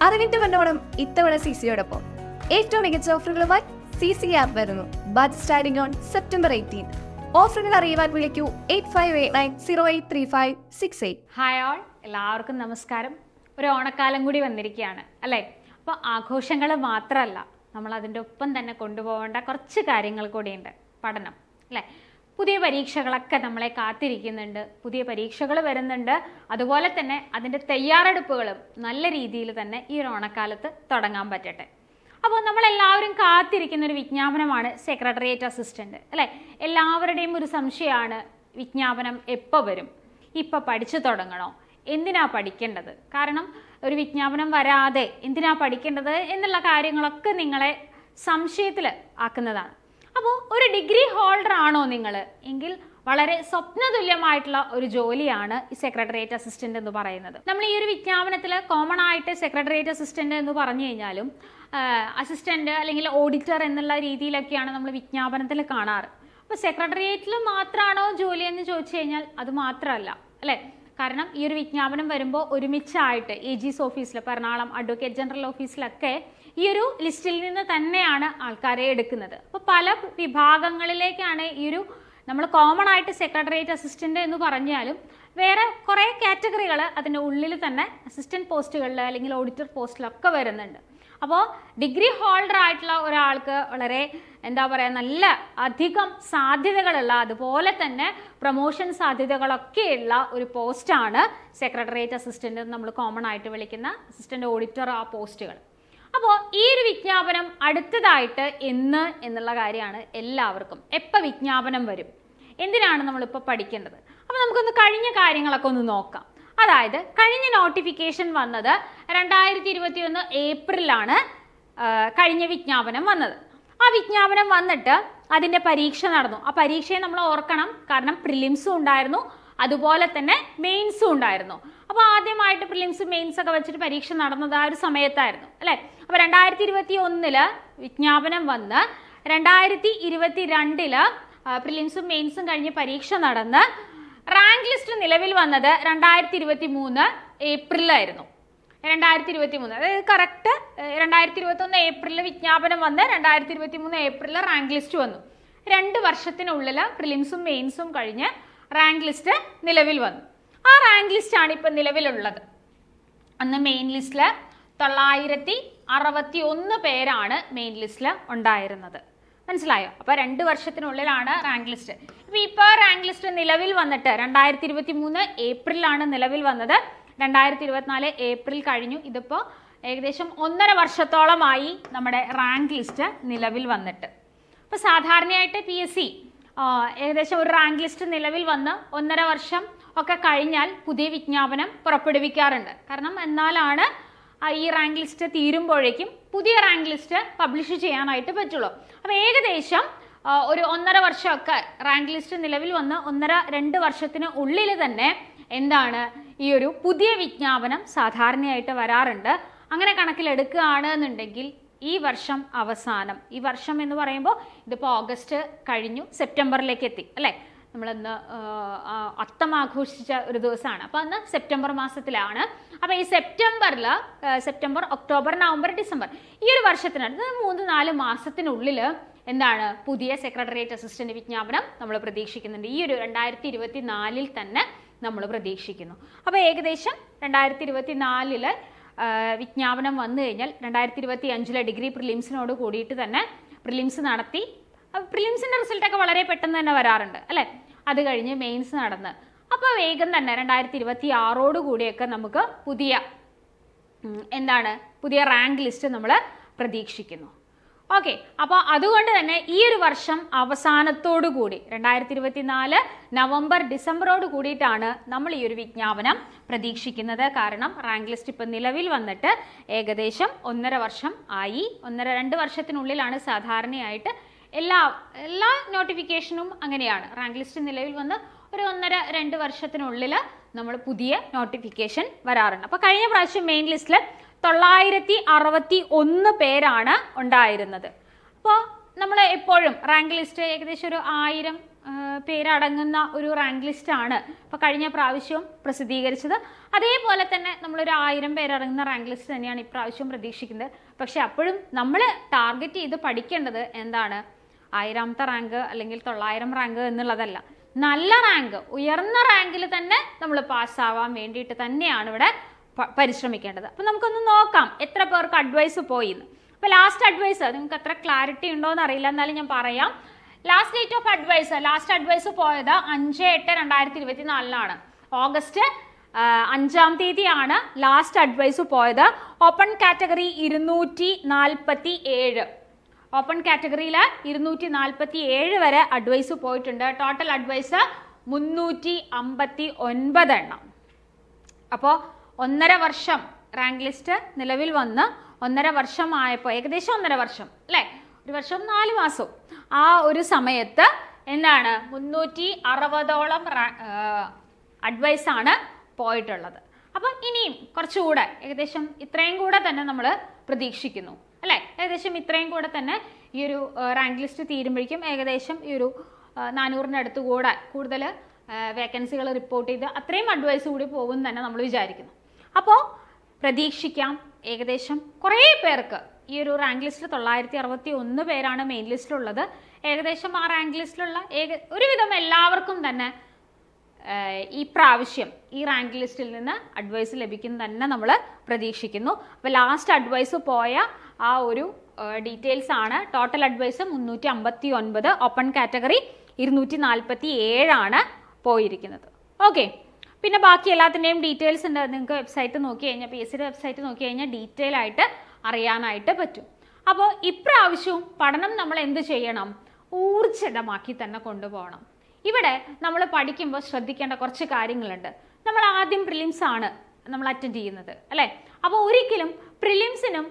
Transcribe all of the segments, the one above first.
അറിവിന്റെ പൊന്നോണം ഇത്തവണ CCയോടൊപ്പം ഏറ്റവും മികച്ച ഓഫറുകളുമായി CC ആപ്പ് വരുന്നു. Budget starting on September 18. ഓഫറുകൾ അറിയുവാൻ വിളിക്കൂ 8589083568. ഹായ് ഓൾ, എല്ലാവർക്കും നമസ്കാരം. ഒരു ഓണക്കാലം കൂടി വന്നിരിക്കുകയാണ് അല്ലേ? അപ്പോൾ ആഘോഷങ്ങൾ മാത്രമല്ല, നമ്മൾ അതിൻ്റെ ഒപ്പം തന്നെ കൊണ്ടുപോകേണ്ട കുറച്ച് കാര്യങ്ങൾ കൂടിയുണ്ട്. പഠനം അല്ലേ? പുതിയ പരീക്ഷകളൊക്കെ നമ്മളെ കാത്തിരിക്കുന്നുണ്ട്, പുതിയ പരീക്ഷകൾ വരുന്നുണ്ട്. അതുപോലെ തന്നെ അതിൻ്റെ തയ്യാറെടുപ്പുകളും നല്ല രീതിയിൽ തന്നെ ഈ ഒരു ഓണക്കാലത്ത് തുടങ്ങാൻ പറ്റട്ടെ. അപ്പോൾ നമ്മളെല്ലാവരും കാത്തിരിക്കുന്ന ഒരു വിജ്ഞാപനമാണ് സെക്രട്ടേറിയറ്റ് അസിസ്റ്റൻ്റ് അല്ലേ? എല്ലാവരുടെയും ഒരു സംശയമാണ്, വിജ്ഞാപനം എപ്പോൾ വരും? ഇപ്പം പഠിച്ചു തുടങ്ങണോ? എന്തിനാ പഠിക്കേണ്ടത്? കാരണം ഒരു വിജ്ഞാപനം വരാതെ എന്തിനാ പഠിക്കേണ്ടത് എന്നുള്ള കാര്യങ്ങളൊക്കെ നിങ്ങളെ സംശയത്തിൽ ആക്കുന്നതാണ്. അപ്പോൾ ഒരു ഡിഗ്രി ഹോൾഡർ ആണോ നിങ്ങൾ എങ്കിൽ വളരെ സ്വപ്നതുല്യമായിട്ടുള്ള ഒരു ജോലിയാണ് ഈ സെക്രട്ടേറിയറ്റ് അസിസ്റ്റൻ്റ് എന്ന് പറയുന്നത്. നമ്മൾ ഈ ഒരു വിജ്ഞാപനത്തിൽ കോമൺ ആയിട്ട് സെക്രട്ടേറിയറ്റ് അസിസ്റ്റൻ്റ് എന്ന് പറഞ്ഞു കഴിഞ്ഞാലും അസിസ്റ്റൻ്റ് അല്ലെങ്കിൽ ഓഡിറ്റർ എന്നുള്ള രീതിയിലൊക്കെയാണ് നമ്മൾ വിജ്ഞാപനത്തിൽ കാണാറ്. അപ്പോൾ സെക്രട്ടേറിയറ്റിൽ മാത്രമാണോ ജോലി എന്ന് ചോദിച്ചു കഴിഞ്ഞാൽ അത് മാത്രമല്ല അല്ലേ? കാരണം ഈ ഒരു വിജ്ഞാപനം വരുമ്പോൾ ഒരുമിച്ചായിട്ട് AG's ഓഫീസിൽ, എറണാകുളം അഡ്വക്കേറ്റ് ജനറൽ ഓഫീസിലൊക്കെ ഈ ഒരു ലിസ്റ്റിൽ നിന്ന് തന്നെയാണ് ആൾക്കാരെ എടുക്കുന്നത്. അപ്പോൾ പല വിഭാഗങ്ങളിലേക്കാണ് ഈ ഒരു നമ്മൾ കോമൺ ആയിട്ട് സെക്രട്ടേറിയറ്റ് അസിസ്റ്റൻ്റ് എന്ന് പറഞ്ഞാലും വേറെ കുറേ കാറ്റഗറികൾ അതിൻ്റെ ഉള്ളിൽ തന്നെ അസിസ്റ്റൻറ്റ് പോസ്റ്റുകളിൽ അല്ലെങ്കിൽ ഓഡിറ്റർ പോസ്റ്റിലൊക്കെ വരുന്നുണ്ട്. അപ്പോൾ ഡിഗ്രി ഹോൾഡർ ആയിട്ടുള്ള ഒരാൾക്ക് വളരെ എന്താ പറയുക, നല്ല അധികം സാധ്യതകളുള്ള, അതുപോലെ തന്നെ പ്രൊമോഷൻ സാധ്യതകളൊക്കെയുള്ള ഒരു പോസ്റ്റാണ് സെക്രട്ടേറിയറ്റ് അസിസ്റ്റൻ്റ് നമ്മൾ കോമൺ ആയിട്ട് വിളിക്കുന്ന അസിസ്റ്റൻ്റ് ഓഡിറ്റർ ആ പോസ്റ്റുകൾ. അപ്പോൾ ഈ ഒരു വിജ്ഞാപനം അടുത്തതായിട്ട് എന്ന് എന്നുള്ള കാര്യമാണ് എല്ലാവർക്കും. എപ്പോൾ വിജ്ഞാപനം വരും, എന്തിനാണ് നമ്മളിപ്പോൾ പഠിക്കേണ്ടത്? അപ്പോൾ നമുക്കൊന്ന് കഴിഞ്ഞ കാര്യങ്ങളൊക്കെ ഒന്ന് നോക്കാം. അതായത് കഴിഞ്ഞ നോട്ടിഫിക്കേഷൻ വന്നത് 2021 ഏപ്രിലാണ് കഴിഞ്ഞ വിജ്ഞാപനം വന്നത്. ആ വിജ്ഞാപനം വന്നിട്ട് അതിൻ്റെ പരീക്ഷ നടന്നു. ആ പരീക്ഷയെ നമ്മൾ ഓർക്കണം, കാരണം പ്രിലിംസും ഉണ്ടായിരുന്നു, അതുപോലെ തന്നെ മെയിൻസും ഉണ്ടായിരുന്നു. അപ്പോൾ ആദ്യമായിട്ട് പ്രിലിംസ് മെയിൻസ് ഒക്കെ വെച്ചിട്ട് പരീക്ഷ നടന്നത് ആ ഒരു സമയത്തായിരുന്നു അല്ലേ? അപ്പോൾ 2021 വിജ്ഞാപനം വന്ന് 2022 പ്രിലിംസും മെയിൻസും കഴിഞ്ഞ് പരീക്ഷ നടന്ന് റാങ്ക് ലിസ്റ്റ് നിലവിൽ വന്നത് 2023 ഏപ്രിലായിരുന്നു. 2023 അതായത് കറക്റ്റ് 2021 ഏപ്രിലിൽ വിജ്ഞാപനം വന്ന് 2023 ഏപ്രിലിൽ റാങ്ക് ലിസ്റ്റ് വന്നു. 2 വർഷത്തിനുള്ളിൽ പ്രിലിംസും മെയിൻസും കഴിഞ്ഞ് റാങ്ക് ലിസ്റ്റ് നിലവിൽ വന്നു. ആ റാങ്ക് ലിസ്റ്റാണ് ഇപ്പം നിലവിലുള്ളത്. അന്ന് മെയിൻ ലിസ്റ്റിൽ 961 പേരാണ് മെയിൻ ലിസ്റ്റിൽ ഉണ്ടായിരുന്നത്. മനസ്സിലായോ? അപ്പോൾ 2 വർഷത്തിനുള്ളിലാണ് റാങ്ക് ലിസ്റ്റ്. ഇപ്പോൾ റാങ്ക് ലിസ്റ്റ് നിലവിൽ വന്നിട്ട് 2023 ഏപ്രിലാണ് നിലവിൽ വന്നത്. 2024 ഏപ്രിൽ കഴിഞ്ഞു. ഇതിപ്പോൾ ഏകദേശം 1.5 വർഷത്തോളമായി നമ്മുടെ റാങ്ക് ലിസ്റ്റ് നിലവിൽ വന്നിട്ട്. അപ്പോൾ സാധാരണയായിട്ട് PSC ഏകദേശം ഒരു റാങ്ക് ലിസ്റ്റ് നിലവിൽ വന്ന് 1.5 വർഷം ഒക്കെ കഴിഞ്ഞാൽ പുതിയ വിജ്ഞാപനം പുറപ്പെടുവിക്കാറുണ്ട്. കാരണം എന്നാലാണ് ഈ റാങ്ക് ലിസ്റ്റ് തീരുമ്പോഴേക്കും പുതിയ റാങ്ക് ലിസ്റ്റ് പബ്ലിഷ് ചെയ്യാനായിട്ട് പറ്റുള്ളൂ. അപ്പോൾ ഏകദേശം ഒരു 1.5 വർഷമൊക്കെ റാങ്ക് ലിസ്റ്റ് നിലവിൽ വന്ന് 1.5-2 വർഷത്തിന് ഉള്ളിൽ തന്നെ എന്താണ് ഈ ഒരു പുതിയ വിജ്ഞാപനം സാധാരണയായിട്ട് വരാറുണ്ട്. അങ്ങനെ കണക്കിലെടുക്കുകയാണ് എന്നുണ്ടെങ്കിൽ ഈ വർഷം അവസാനം, ഈ വർഷം എന്ന് പറയുമ്പോൾ ഇതിപ്പോൾ ഓഗസ്റ്റ് കഴിഞ്ഞു, സെപ്റ്റംബറിലേക്ക് എത്തി അല്ലേ? നമ്മളിന്ന് അത്തം ആഘോഷിച്ച ഒരു ദിവസമാണ്. അപ്പോൾ അന്ന് സെപ്റ്റംബർ മാസത്തിലാണ്. അപ്പോൾ ഈ സെപ്റ്റംബർ, ഒക്ടോബർ, നവംബർ, ഡിസംബർ ഈ ഒരു വർഷത്തിനടുത്ത് 3-4 മാസത്തിനുള്ളിൽ എന്താണ് പുതിയ സെക്രട്ടേറിയറ്റ് അസിസ്റ്റന്റ് വിജ്ഞാപനം നമ്മൾ പ്രതീക്ഷിക്കുന്നുണ്ട്. ഈ ഒരു 2024 തന്നെ നമ്മൾ പ്രതീക്ഷിക്കുന്നു. അപ്പോൾ ഏകദേശം 2024 വിജ്ഞാപനം വന്നു കഴിഞ്ഞാൽ 2025 ഡിഗ്രി പ്രിലിംസിനോട് കൂടിയിട്ട് തന്നെ പ്രിലിംസ് നടത്തി. പ്രിലിംസിൻ്റെ റിസൾട്ടൊക്കെ വളരെ പെട്ടെന്ന് തന്നെ വരാറുണ്ട് അല്ലേ? അത് കഴിഞ്ഞ് മെയിൻസ് നടന്ന് അപ്പോൾ വേഗം തന്നെ 2026 കൂടിയൊക്കെ നമുക്ക് പുതിയ റാങ്ക് ലിസ്റ്റ് നമ്മൾ പ്രതീക്ഷിക്കുന്നു. ഓക്കെ, അപ്പോൾ അതുകൊണ്ട് തന്നെ ഈ ഒരു വർഷം അവസാനത്തോടു കൂടി 2024 നവംബർ, ഡിസംബറോട് കൂടിയിട്ടാണ് നമ്മൾ ഈ ഒരു വിജ്ഞാപനം പ്രതീക്ഷിക്കുന്നത്. കാരണം റാങ്ക് ലിസ്റ്റ് ഇപ്പം നിലവിൽ വന്നിട്ട് ഏകദേശം 1.5 വർഷം ആയി. 1.5-2 വർഷത്തിനുള്ളിലാണ് സാധാരണയായിട്ട് എല്ലാ നോട്ടിഫിക്കേഷനും അങ്ങനെയാണ്. റാങ്ക് ലിസ്റ്റ് നിലവിൽ വന്ന് ഒരു 1.5-2 വർഷത്തിനുള്ളിൽ നമ്മൾ പുതിയ നോട്ടിഫിക്കേഷൻ വരാറുണ്ട്. അപ്പോൾ കഴിഞ്ഞ പ്രാവശ്യം മെയിൻ ലിസ്റ്റിൽ 961 പേരാണ് ഉണ്ടായിരുന്നത്. അപ്പോൾ നമ്മൾ എപ്പോഴും റാങ്ക് ലിസ്റ്റ് ഏകദേശം ഒരു 1000 പേരടങ്ങുന്ന ഒരു റാങ്ക് ലിസ്റ്റാണ് ഇപ്പോൾ കഴിഞ്ഞ പ്രാവശ്യവും പ്രസിദ്ധീകരിച്ചത്. അതേപോലെ തന്നെ നമ്മളൊരു 1000 പേരടങ്ങുന്ന റാങ്ക് ലിസ്റ്റ് തന്നെയാണ് ഇപ്രാവശ്യവും പ്രതീക്ഷിക്കുന്നത്. പക്ഷെ അപ്പോഴും നമ്മൾ ടാർഗറ്റ് ചെയ്ത് പഠിക്കേണ്ടത് എന്താണ്? 1000ാമത്തെ റാങ്ക് അല്ലെങ്കിൽ 900 റാങ്ക് എന്നുള്ളതല്ല. നല്ല റാങ്ക്, ഉയർന്ന റാങ്കിൽ തന്നെ നമ്മൾ പാസ്സാവാൻ വേണ്ടിയിട്ട് തന്നെയാണ് ഇവിടെ പരിശ്രമിക്കേണ്ടത്. അപ്പം നമുക്കൊന്ന് നോക്കാം എത്ര പേർക്ക് അഡ്വൈസ് പോയി എന്ന്. അപ്പോൾ ലാസ്റ്റ് അഡ്വൈസ് നിങ്ങൾക്ക് അത്ര ക്ലാരിറ്റി ഉണ്ടോ എന്ന് അറിയില്ല, എന്നാലും ഞാൻ പറയാം. Last date of advice, last advice പോയത് 5/8/2024 ഓഗസ്റ്റ് 5-ാം തീയതിയാണ് ലാസ്റ്റ് അഡ്വൈസ് പോയത്. ഓപ്പൺ കാറ്റഗറി 247, ഓപ്പൺ കാറ്റഗറിയിൽ 247 വരെ അഡ്വൈസ് പോയിട്ടുണ്ട്. ടോട്ടൽ അഡ്വൈസ് 359 എണ്ണം. അപ്പോൾ 1.5 വർഷം റാങ്ക് ലിസ്റ്റ് നിലവിൽ വന്ന് 1.5 വർഷമായപ്പോൾ, ഏകദേശം 1.5 വർഷം അല്ലേ, 1 വർഷം 4 മാസവും, ആ ഒരു സമയത്ത് എന്താണ് 360ഓളം അഡ്വൈസാണ് പോയിട്ടുള്ളത്. അപ്പം ഇനിയും കുറച്ചുകൂടെ ഏകദേശം ഇത്രയും കൂടെ തന്നെ നമ്മൾ പ്രതീക്ഷിക്കുന്നു അല്ലേ. ഏകദേശം ഇത്രയും കൂടെ തന്നെ ഈ ഒരു റാങ്ക് ലിസ്റ്റ് തീരുമ്പോഴേക്കും ഏകദേശം ഈ ഒരു 400-നടുത്ത് കൂടെ കൂടുതൽ വേക്കൻസികൾ റിപ്പോർട്ട് ചെയ്ത് അത്രയും അഡ്വൈസ് കൂടി പോകും തന്നെ നമ്മൾ വിചാരിക്കുന്നു. അപ്പോൾ പ്രതീക്ഷിക്കാം ഏകദേശം കുറേ പേർക്ക് ഈ ഒരു റാങ്ക് ലിസ്റ്റിൽ 961 പേരാണ് മെയിൻ ലിസ്റ്റിലുള്ളത്. ഏകദേശം ആ റാങ്ക് ലിസ്റ്റിലുള്ള ഒരുവിധം എല്ലാവർക്കും തന്നെ ഈ പ്രാവശ്യം ഈ റാങ്ക് ലിസ്റ്റിൽ നിന്ന് അഡ്വൈസ് ലഭിക്കും തന്നെ നമ്മൾ പ്രതീക്ഷിക്കുന്നു. അപ്പോൾ ലാസ്റ്റ് അഡ്വൈസ് പോയ ആ ഒരു ഡീറ്റെയിൽസ് ആണ്. ടോട്ടൽ അഡ്വൈസ് 359, ഓപ്പൺ കാറ്റഗറി 247 ആണ് പോയിരിക്കുന്നത്. ഓക്കെ, പിന്നെ ബാക്കി എല്ലാത്തിൻ്റെയും ഡീറ്റെയിൽസ് ഉണ്ട്. നിങ്ങൾക്ക് വെബ്സൈറ്റ് നോക്കി കഴിഞ്ഞാൽ, PSCയുടെ വെബ്സൈറ്റ് നോക്കി കഴിഞ്ഞാൽ ഡീറ്റെയിൽ ആയിട്ട് അറിയാനായിട്ട് പറ്റും. അപ്പോൾ ഇപ്രാവശ്യവും പഠനം നമ്മൾ എന്ത് ചെയ്യണം? ഊർജിതമാക്കി തന്നെ കൊണ്ടുപോകണം. ഇവിടെ നമ്മൾ പഠിക്കുമ്പോൾ ശ്രദ്ധിക്കേണ്ട കുറച്ച് കാര്യങ്ങളുണ്ട്. നമ്മൾ ആദ്യം പ്രിലിംസ് ആണ് നമ്മൾ അറ്റൻഡ് ചെയ്യുന്നത് അല്ലേ. അപ്പോൾ ഒരിക്കലും പ്രിലിംസിനും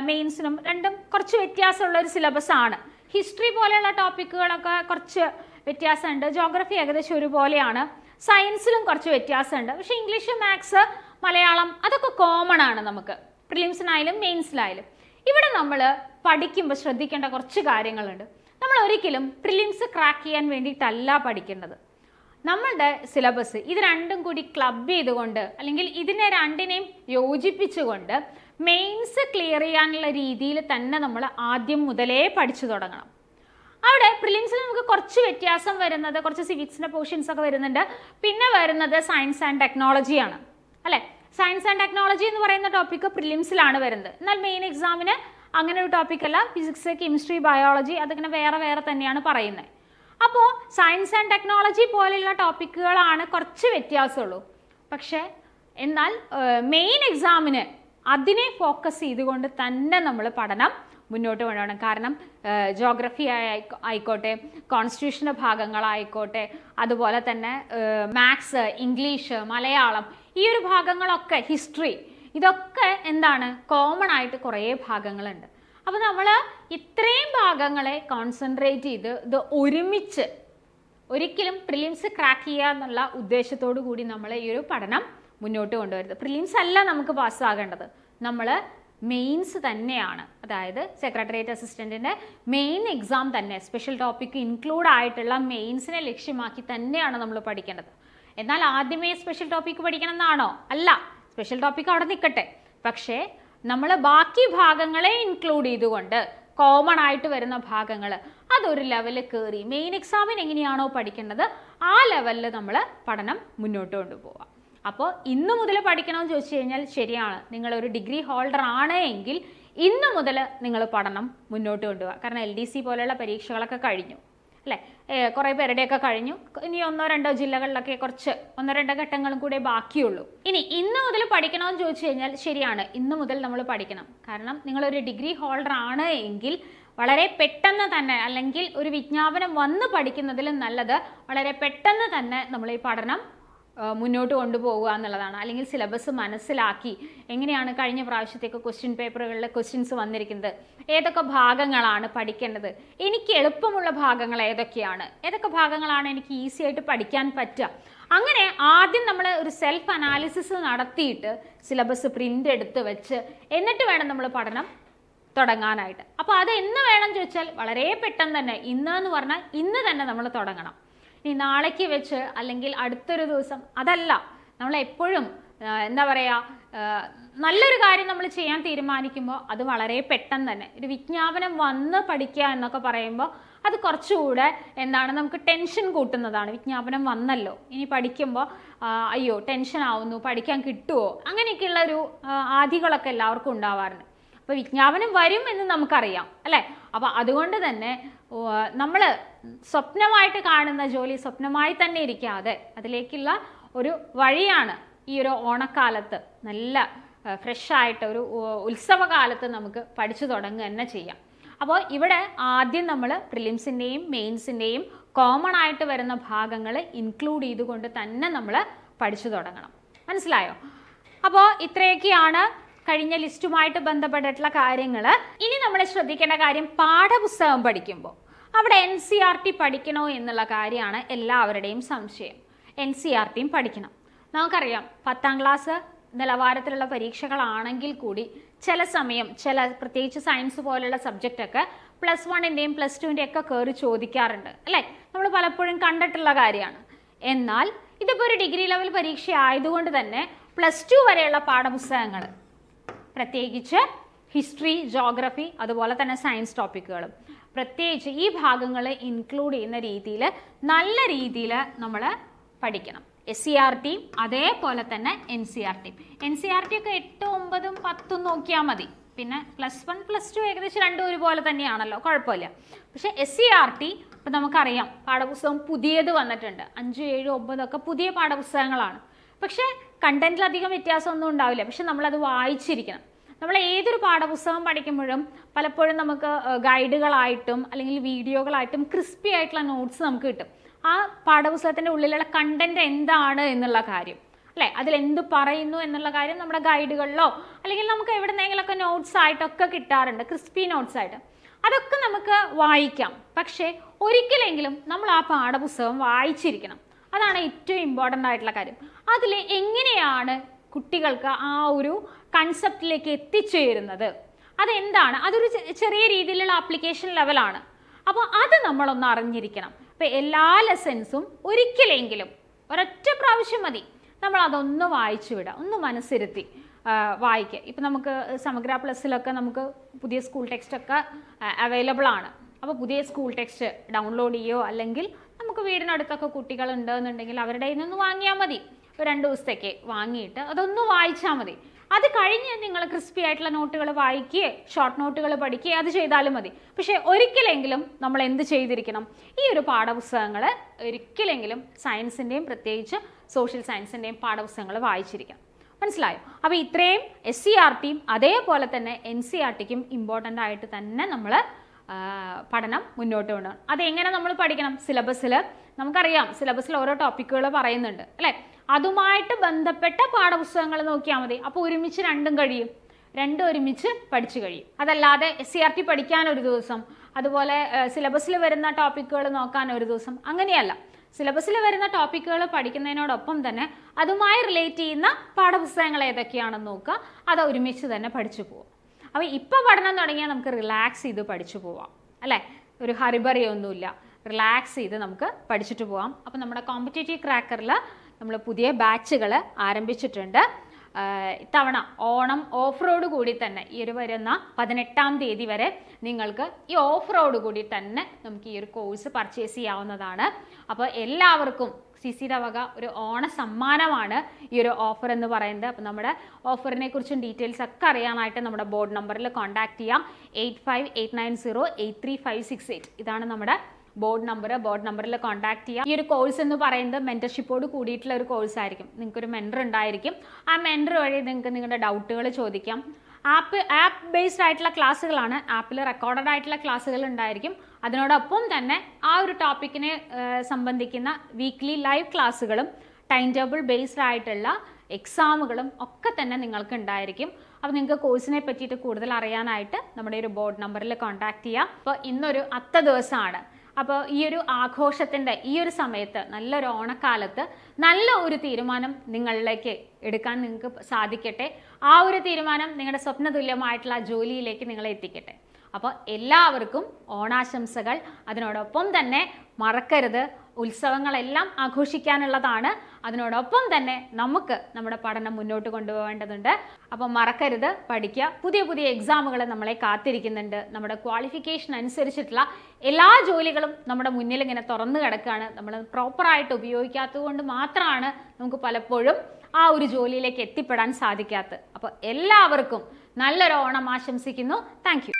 മെയിൻസിനും രണ്ടും കുറച്ച് വ്യത്യാസമുള്ള ഒരു സിലബസ് ആണ്. ഹിസ്റ്ററി പോലെയുള്ള ടോപ്പിക്കുകളൊക്കെ കുറച്ച് വ്യത്യാസമുണ്ട്. ജോഗ്രഫി ഏകദേശം ഒരുപോലെയാണ്. സയൻസിലും കുറച്ച് വ്യത്യാസമുണ്ട്. പക്ഷേ ഇംഗ്ലീഷ്, മാത്സ്, മലയാളം അതൊക്കെ കോമൺ ആണ് നമുക്ക്, പ്രിലിംസിനായാലും മെയിൻസിലായാലും. ഇവിടെ നമ്മൾ പഠിക്കുമ്പോൾ ശ്രദ്ധിക്കേണ്ട കുറച്ച് കാര്യങ്ങളുണ്ട്. നമ്മൾ ഒരിക്കലും പ്രിലിംസ് ക്രാക്ക് ചെയ്യാൻ വേണ്ടിയിട്ടല്ല പഠിക്കേണ്ടത്. നമ്മളുടെ സിലബസ് ഇത് രണ്ടും കൂടി ക്ലബ് ചെയ്തുകൊണ്ട് അല്ലെങ്കിൽ ഇതിനെ രണ്ടിനെയും യോജിപ്പിച്ചുകൊണ്ട് മെയിൻസ് ക്ലിയർ ചെയ്യാനുള്ള രീതിയിൽ തന്നെ നമ്മൾ ആദ്യം മുതലേ പഠിച്ചു തുടങ്ങണം. അവിടെ പ്രിലിംസിൽ നമുക്ക് കുറച്ച് വ്യത്യാസം വരുന്നത്, കുറച്ച് സിവിക്സിൻ്റെ പോർഷൻസ് ഒക്കെ വരുന്നുണ്ട്. പിന്നെ വരുന്നത് സയൻസ് ആൻഡ് ടെക്നോളജിയാണ് അല്ലേ. സയൻസ് ആൻഡ് ടെക്നോളജി എന്ന് പറയുന്ന ടോപ്പിക്ക് പ്രിലിംസിലാണ് വരുന്നത്. എന്നാൽ മെയിൻ എക്സാമിന് അങ്ങനെ ഒരു ടോപ്പിക്കല്ല. ഫിസിക്സ്, കെമിസ്ട്രി, ബയോളജി അതിങ്ങനെ വേറെ വേറെ തന്നെയാണ് പറയുന്നത്. അപ്പോൾ സയൻസ് ആൻഡ് ടെക്നോളജി പോലെയുള്ള ടോപ്പിക്കുകളാണ് കുറച്ച് വ്യത്യാസമുള്ളൂ. പക്ഷേ എന്നാൽ മെയിൻ എക്സാമിന് അതിനെ ഫോക്കസ് ചെയ്തുകൊണ്ട് തന്നെ നമ്മൾ പഠനം മുന്നോട്ട് കൊണ്ടുപോകണം. കാരണം ജോഗ്രഫി ആയിക്കോട്ടെ, കോൺസ്റ്റിറ്റ്യൂഷൻ്റെ ഭാഗങ്ങളായിക്കോട്ടെ, അതുപോലെ തന്നെ മാത്സ്, ഇംഗ്ലീഷ്, മലയാളം, ഈ ഒരു ഭാഗങ്ങളൊക്കെ, ഹിസ്റ്ററി, ഇതൊക്കെ എന്താണ് കോമൺ ആയിട്ട് കുറേ ഭാഗങ്ങളുണ്ട്. അപ്പോൾ നമ്മൾ ഇത്രയും ഭാഗങ്ങളെ കോൺസെൻട്രേറ്റ് ചെയ്ത് ഇത് ഒരുമിച്ച് ഒരിക്കലും പ്രിലിംസ് ക്രാക്ക് ചെയ്യുക എന്നുള്ള ഉദ്ദേശത്തോടു കൂടി നമ്മൾ ഈ ഒരു പഠനം മുന്നോട്ട് കൊണ്ടുവരുന്നത്. പ്രിലിംസ് അല്ല നമുക്ക് പാസ്സാകേണ്ടത്, നമ്മൾ മെയിൻസ് തന്നെയാണ്. അതായത് സെക്രട്ടേറിയറ്റ് അസിസ്റ്റൻറ്റിൻ്റെ മെയിൻ എക്സാം തന്നെ, സ്പെഷ്യൽ ടോപ്പിക്ക് ഇൻക്ലൂഡ് ആയിട്ടുള്ള മെയിൻസിനെ ലക്ഷ്യമാക്കി തന്നെയാണ് നമ്മൾ പഠിക്കേണ്ടത്. എന്നാൽ ആദ്യമേ സ്പെഷ്യൽ ടോപ്പിക്ക് പഠിക്കണം എന്നാണോ? അല്ല, സ്പെഷ്യൽ ടോപ്പിക്ക് അവിടെ നിൽക്കട്ടെ. പക്ഷേ നമ്മൾ ബാക്കി ഭാഗങ്ങളെ ഇൻക്ലൂഡ് ചെയ്തുകൊണ്ട് കോമൺ ആയിട്ട് വരുന്ന ഭാഗങ്ങൾ അതൊരു ലെവലിൽ കയറി മെയിൻ എക്സാമിന് എങ്ങനെയാണോ പഠിക്കേണ്ടത് ആ ലെവലിൽ നമ്മൾ പഠനം മുന്നോട്ട് കൊണ്ടുപോവുക. അപ്പോൾ ഇന്നു മുതൽ പഠിക്കണമെന്ന് ചോദിച്ചു കഴിഞ്ഞാൽ ശരിയാണ്. നിങ്ങളൊരു ഡിഗ്രി ഹോൾഡർ ആണ് എങ്കിൽ ഇന്നു മുതൽ നിങ്ങൾ പഠനം മുന്നോട്ട് കൊണ്ടുപോകുക. കാരണം LDC പോലെയുള്ള പരീക്ഷകളൊക്കെ കഴിഞ്ഞു അല്ലേ, കുറേ പേരുടെയൊക്കെ കഴിഞ്ഞു. ഇനി 1-2 ജില്ലകളിലൊക്കെ കുറച്ച് 1-2 ഘട്ടങ്ങളും കൂടെ ബാക്കിയുള്ളൂ. ഇനി ഇന്ന് മുതൽ പഠിക്കണമെന്ന് ചോദിച്ചു കഴിഞ്ഞാൽ ശരിയാണ്, ഇന്ന് മുതൽ നമ്മൾ പഠിക്കണം. കാരണം നിങ്ങളൊരു ഡിഗ്രി ഹോൾഡർ ആണ് എങ്കിൽ വളരെ പെട്ടെന്ന് തന്നെ, അല്ലെങ്കിൽ ഒരു വിജ്ഞാപനം വന്ന് പഠിക്കുന്നതിലും നല്ലത് വളരെ പെട്ടെന്ന് തന്നെ നമ്മൾ ഈ പഠനം മുന്നോട്ട് കൊണ്ടുപോകുക എന്നുള്ളതാണ്. അല്ലെങ്കിൽ സിലബസ് മനസ്സിലാക്കി എങ്ങനെയാണ് കഴിഞ്ഞ പ്രാവശ്യത്തേക്ക് ക്വസ്റ്റ്യൻ പേപ്പറുകളിലെ ക്വസ്റ്റ്യൻസ് വന്നിരിക്കുന്നത്, ഏതൊക്കെ ഭാഗങ്ങളാണ് പഠിക്കേണ്ടത്, എനിക്ക് എളുപ്പമുള്ള ഭാഗങ്ങൾ ഏതൊക്കെയാണ്, ഏതൊക്കെ ഭാഗങ്ങളാണ് എനിക്ക് ഈസി ആയിട്ട് പഠിക്കാൻ പറ്റുക. അങ്ങനെ ആദ്യം നമ്മൾ ഒരു സെൽഫ് അനാലിസിസ് നടത്തിയിട്ട് സിലബസ് പ്രിൻ്റ് എടുത്ത് വെച്ച് എന്നിട്ട് വേണം നമ്മൾ പഠനം തുടങ്ങാനായിട്ട്. അപ്പോൾ അത് എന്ന് വേണം ചോദിച്ചാൽ വളരെ പെട്ടെന്ന് തന്നെ, ഇന്ന് എന്ന് പറഞ്ഞാൽ ഇന്ന് തന്നെ നമ്മൾ തുടങ്ങണം. ഇനി നാളേക്ക് വെച്ച് അല്ലെങ്കിൽ അടുത്തൊരു ദിവസം അതല്ല. നമ്മൾ എപ്പോഴും എന്താ പറയുക, നല്ലൊരു കാര്യം നമ്മൾ ചെയ്യാൻ തീരുമാനിക്കുമ്പോൾ അത് വളരെ പെട്ടെന്ന് തന്നെ, ഒരു വിജ്ഞാപനം വന്ന് പഠിക്കുക എന്നൊക്കെ പറയുമ്പോൾ അത് കുറച്ചുകൂടെ എന്താണ്, നമുക്ക് ടെൻഷൻ കൂട്ടുന്നതാണ്. വിജ്ഞാപനം വന്നല്ലോ, ഇനി പഠിക്കുമ്പോൾ അയ്യോ ടെൻഷൻ ആവുന്നു, പഠിക്കാൻ കിട്ടുമോ, അങ്ങനെയൊക്കെയുള്ള ഒരു ആധികളൊക്കെ എല്ലാവർക്കും ഉണ്ടാവാറുണ്ട്. അപ്പോൾ വിജ്ഞാപനം വരും എന്ന് നമുക്കറിയാം അല്ലേ. അപ്പോൾ അതുകൊണ്ട് തന്നെ നമ്മൾ സ്വപ്നമായിട്ട് കാണുന്ന ജോലി സ്വപ്നമായി തന്നെ ഇരിക്കാതെ അതിലേക്കുള്ള ഒരു വഴിയാണ് ഈ ഒരു ഓണക്കാലത്ത്, നല്ല ഫ്രഷ് ആയിട്ട് ഒരു ഉത്സവകാലത്ത് നമുക്ക് പഠിച്ചു തുടങ്ങുക തന്നെ ചെയ്യാം. അപ്പോൾ ഇവിടെ ആദ്യം നമ്മൾ പ്രിലിംസിൻ്റെയും മെയിൻസിൻ്റെയും കോമൺ ആയിട്ട് വരുന്ന ഭാഗങ്ങൾ ഇൻക്ലൂഡ് ചെയ്തുകൊണ്ട് തന്നെ നമ്മൾ പഠിച്ചു തുടങ്ങണം. മനസ്സിലായോ? അപ്പോൾ ഇത്രയൊക്കെയാണ് കഴിഞ്ഞ ലിസ്റ്റുമായിട്ട് ബന്ധപ്പെട്ടിട്ടുള്ള കാര്യങ്ങൾ. ഇനി നമ്മൾ ശ്രദ്ധിക്കേണ്ട കാര്യം, പാഠപുസ്തകം പഠിക്കുമ്പോൾ അവിടെ NCERT പഠിക്കണോ എന്നുള്ള കാര്യമാണ് എല്ലാവരുടെയും സംശയം. NCERTയും പഠിക്കണം. നമുക്കറിയാം 10ാം ക്ലാസ് നിലവാരത്തിലുള്ള പരീക്ഷകളാണെങ്കിൽ കൂടി ചില സമയം പ്രത്യേകിച്ച് സയൻസ് പോലുള്ള സബ്ജക്റ്റൊക്കെ +1ൻ്റെയും +2ൻ്റെയും ഒക്കെ കയറി ചോദിക്കാറുണ്ട് അല്ലേ. നമ്മൾ പലപ്പോഴും കണ്ടിട്ടുള്ള കാര്യമാണ്. എന്നാൽ ഇതിപ്പോൾ ഒരു ഡിഗ്രി ലെവൽ പരീക്ഷ ആയതുകൊണ്ട് തന്നെ +2 വരെയുള്ള പാഠപുസ്തകങ്ങൾ, പ്രത്യേകിച്ച് ഹിസ്റ്ററി, ജോഗ്രഫി, അതുപോലെ തന്നെ സയൻസ് ടോപ്പിക്കുകളും പ്രത്യേകിച്ച് ഈ ഭാഗങ്ങൾ ഇൻക്ലൂഡ് ചെയ്യുന്ന രീതിയിൽ നല്ല രീതിയിൽ നമ്മൾ പഠിക്കണം. SCERTയും അതേപോലെ തന്നെ NCERTയും. NCERT ഒക്കെ 8, 9, 10 നോക്കിയാൽ മതി. പിന്നെ +1, +2 ഏകദേശം രണ്ടും ഒരുപോലെ തന്നെയാണല്ലോ, കുഴപ്പമില്ല. പക്ഷെ SCERT ഇപ്പം നമുക്കറിയാം പാഠപുസ്തകം പുതിയത് വന്നിട്ടുണ്ട്. 5, 7, 9 ഒക്കെ പുതിയ പാഠപുസ്തകങ്ങളാണ്. പക്ഷെ കണ്ടന്റിലധികം വ്യത്യാസമൊന്നും ഉണ്ടാവില്ല. പക്ഷെ നമ്മളത് വായിച്ചിരിക്കണം. നമ്മൾ ഏതൊരു പാഠപുസ്തകം പഠിക്കുമ്പോഴും പലപ്പോഴും നമുക്ക് ഗൈഡുകളായിട്ടും അല്ലെങ്കിൽ വീഡിയോകളായിട്ടും ക്രിസ്പി ആയിട്ടുള്ള നോട്ട്സ് നമുക്ക് കിട്ടും. ആ പാഠപുസ്തകത്തിൻ്റെ ഉള്ളിലുള്ള കണ്ടന്റ് എന്താണ് എന്നുള്ള കാര്യം അല്ലേ, അതിലെന്ത് പറയുന്നു എന്നുള്ള കാര്യം നമ്മുടെ ഗൈഡുകളിലോ അല്ലെങ്കിൽ നമുക്ക് എവിടെന്നെങ്കിലൊക്കെ നോട്ട്സ് ആയിട്ടൊക്കെ കിട്ടാറുണ്ട്, ക്രിസ്പി നോട്ട്സ് ആയിട്ട്. അതൊക്കെ നമുക്ക് വായിക്കാം. പക്ഷേ ഒരിക്കലെങ്കിലും നമ്മൾ ആ പാഠപുസ്തകം വായിച്ചിരിക്കണം. അതാണ് ഏറ്റവും ഇമ്പോർട്ടൻ്റ് ആയിട്ടുള്ള കാര്യം. അതിൽ എങ്ങനെയാണ് കുട്ടികൾക്ക് ആ ഒരു കൺസെപ്റ്റിലേക്ക് എത്തിച്ചേരുന്നത്, അതെന്താണ്, അതൊരു ചെറിയ രീതിയിലുള്ള ആപ്ലിക്കേഷൻ ലെവലാണ്. അപ്പോൾ അത് നമ്മളൊന്ന് അറിഞ്ഞിരിക്കണം. അപ്പോൾ എല്ലാ ലെസൺസും ഒരിക്കലെങ്കിലും ഒരൊറ്റ പ്രാവശ്യം മതി നമ്മൾ അതൊന്ന് വായിച്ചു വിടുക, ഒന്ന് മനസ്സിരുത്തി വായിക്കുക. ഇപ്പം നമുക്ക് സമഗ്ര പ്ലസിലൊക്കെ നമുക്ക് പുതിയ സ്കൂൾ ടെക്സ്റ്റൊക്കെ അവൈലബിൾ ആണ്. അപ്പോൾ പുതിയ സ്കൂൾ ടെക്സ്റ്റ് ഡൗൺലോഡ് ചെയ്യുകയോ അല്ലെങ്കിൽ നമുക്ക് വീടിനടുത്തൊക്കെ കുട്ടികളുണ്ടെന്നുണ്ടെങ്കിൽ അവരുടെ കയ്യിൽ നിന്ന് വാങ്ങിയാൽ മതി. 2 ദിവസത്തേക്ക് വാങ്ങിയിട്ട് അതൊന്ന് വായിച്ചാൽ മതി. അത് കഴിഞ്ഞ് നിങ്ങൾ ക്രിസ്പി ആയിട്ടുള്ള നോട്ടുകൾ വായിക്കുകയോ ഷോർട്ട് നോട്ടുകൾ പഠിക്കുകയോ അത് ചെയ്താലും മതി. പക്ഷേ ഒരിക്കലെങ്കിലും നമ്മൾ എന്ത് ചെയ്തിരിക്കണം, ഈ ഒരു പാഠപുസ്തകങ്ങൾ ഒരിക്കലെങ്കിലും സയൻസിൻ്റെയും പ്രത്യേകിച്ച് സോഷ്യൽ സയൻസിൻ്റെയും പാഠപുസ്തകങ്ങൾ വായിച്ചിരിക്കണം. മനസ്സിലായോ? അപ്പോൾ ഇത്രയും SCERTയും അതേപോലെ തന്നെ NCERTയ്ക്കും ഇമ്പോർട്ടൻ്റ് ആയിട്ട് തന്നെ നമ്മൾ പഠനം മുന്നോട്ട് കൊണ്ടുപോകണം. അതെങ്ങനെ നമ്മൾ പഠിക്കണം? സിലബസിൽ നമുക്കറിയാം, സിലബസിൽ ഓരോ ടോപ്പിക്കുകൾ പറയുന്നുണ്ട് അല്ലേ. അതുമായിട്ട് ബന്ധപ്പെട്ട പാഠപുസ്തകങ്ങൾ നോക്കിയാൽ മതി. അപ്പോൾ ഒരുമിച്ച് രണ്ടും കഴിയും, രണ്ടും ഒരുമിച്ച് പഠിച്ചു കഴിയും. അതല്ലാതെ SCERT പഠിക്കാൻ ഒരു ദിവസം, അതുപോലെ സിലബസിൽ വരുന്ന ടോപ്പിക്കുകൾ നോക്കാൻ ഒരു ദിവസം, അങ്ങനെയല്ല. സിലബസിൽ വരുന്ന ടോപ്പിക്കുകൾ പഠിക്കുന്നതിനോടൊപ്പം തന്നെ അതുമായി റിലേറ്റ് ചെയ്യുന്ന പാഠപുസ്തകങ്ങൾ ഏതൊക്കെയാണെന്ന് നോക്കുക, അത് ഒരുമിച്ച് തന്നെ പഠിച്ചു പോവുക. അപ്പോൾ ഇപ്പോൾ പഠനം തുടങ്ങിയാൽ നമുക്ക് റിലാക്സ് ചെയ്ത് പഠിച്ചു പോവാം അല്ലേ. ഒരു ഹറിബറിയൊന്നുമില്ല, റിലാക്സ് ചെയ്ത് നമുക്ക് പഠിച്ചിട്ട് പോവാം. അപ്പോൾ നമ്മുടെ കോമ്പറ്റേറ്റീവ് ക്രാക്കറിൽ നമ്മൾ പുതിയ ബാച്ചുകൾ ആരംഭിച്ചിട്ടുണ്ട്. ഇത്തവണ ഓണം ഓഫ് റോഡ് കൂടി തന്നെ ഈ ഒരു വരുന്ന 18-ാം തീയതി വരെ നിങ്ങൾക്ക് ഈ ഓഫ് റോഡ് കൂടി തന്നെ നമുക്ക് ഈ ഒരു കോഴ്സ് പർച്ചേസ് ചെയ്യാവുന്നതാണ്. അപ്പോൾ എല്ലാവർക്കും CCയുടെ വക ഒരു ഓണ സമ്മാനമാണ് ഈ ഒരു ഓഫർ എന്ന് പറയുന്നത്. അപ്പോൾ നമ്മുടെ ഓഫറിനെ കുറിച്ചും ഡീറ്റെയിൽസ് ഒക്കെ അറിയാനായിട്ട് നമ്മുടെ ബോർഡ് നമ്പറിൽ കോൺടാക്ട് ചെയ്യാം. 8589083568 ഇതാണ് നമ്മുടെ ബോർഡ് നമ്പറിൽ കോൺടാക്ട് ചെയ്യാം. ഈ ഒരു കോഴ്സ് എന്ന് പറയുന്നത് മെന്റർഷിപ്പോട് കൂടിയിട്ടുള്ള ഒരു കോഴ്സ് ആയിരിക്കും. നിങ്ങൾക്കൊരു മെന്റർ ഉണ്ടായിരിക്കും. ആ മെന്റർ വഴി നിങ്ങൾക്ക് നിങ്ങളുടെ ഡൗട്ടുകൾ ചോദിക്കാം. ആപ്പ് ബേസ്ഡ് ആയിട്ടുള്ള ക്ലാസ്സുകളാണ്. ആപ്പിൽ റെക്കോർഡഡ് ആയിട്ടുള്ള ക്ലാസ്സുകൾ ഉണ്ടായിരിക്കും. അതിനോടൊപ്പം തന്നെ ആ ഒരു ടോപ്പിക്കിനെ സംബന്ധിക്കുന്ന വീക്ക്ലി ലൈവ് ക്ലാസ്സുകളും ടൈം ടേബിൾ ബേസ്ഡ് ആയിട്ടുള്ള എക്സാമുകളും ഒക്കെ തന്നെ നിങ്ങൾക്ക് ഉണ്ടായിരിക്കും. അപ്പോൾ നിങ്ങൾക്ക് കോഴ്സിനെ പറ്റിയിട്ട് കൂടുതൽ അറിയാനായിട്ട് നമ്മുടെ ഒരു ബോർഡ് നമ്പറിൽ കോൺടാക്ട് ചെയ്യാം. അപ്പോൾ ഇന്നൊരു അത്ത ദിവസമാണ്. അപ്പോൾ ഈ ഒരു ആഘോഷത്തിൻ്റെ ഈ ഒരു സമയത്ത്, നല്ലൊരു ഓണക്കാലത്ത് നല്ല ഒരു തീരുമാനം നിങ്ങളിലേക്ക് എടുക്കാൻ നിങ്ങൾക്ക് സാധിക്കട്ടെ. ആ ഒരു തീരുമാനം നിങ്ങളുടെ സ്വപ്നതുല്യമായിട്ടുള്ള ജോലിയിലേക്ക് നിങ്ങളെ എത്തിക്കട്ടെ. അപ്പോൾ എല്ലാവർക്കും ഓണാശംസകൾ. അതിനോടൊപ്പം തന്നെ മറക്കരുത്, ഉത്സവങ്ങളെല്ലാം ആഘോഷിക്കാനുള്ളതാണ്. അതിനോടൊപ്പം തന്നെ നമുക്ക് നമ്മുടെ പഠനം മുന്നോട്ട് കൊണ്ടുപോകേണ്ടതുണ്ട്. അപ്പോൾ മറക്കരുത്, പഠിക്കുക. പുതിയ പുതിയ എക്സാമുകൾ നമ്മളെ കാത്തിരിക്കുന്നുണ്ട്. നമ്മുടെ ക്വാളിഫിക്കേഷൻ അനുസരിച്ചിട്ടുള്ള എല്ലാ ജോലികളും നമ്മുടെ മുന്നിൽ ഇങ്ങനെ തുറന്നു കിടക്കുകയാണ്. നമ്മൾ പ്രോപ്പറായിട്ട് ഉപയോഗിക്കാത്തത് കൊണ്ട് മാത്രമാണ് നമുക്ക് പലപ്പോഴും ആ ഒരു ജോലിയിലേക്ക് എത്തിപ്പെടാൻ സാധിക്കാത്തത്. അപ്പോൾ എല്ലാവർക്കും നല്ലൊരു ഓണം ആശംസിക്കുന്നു. Thank you.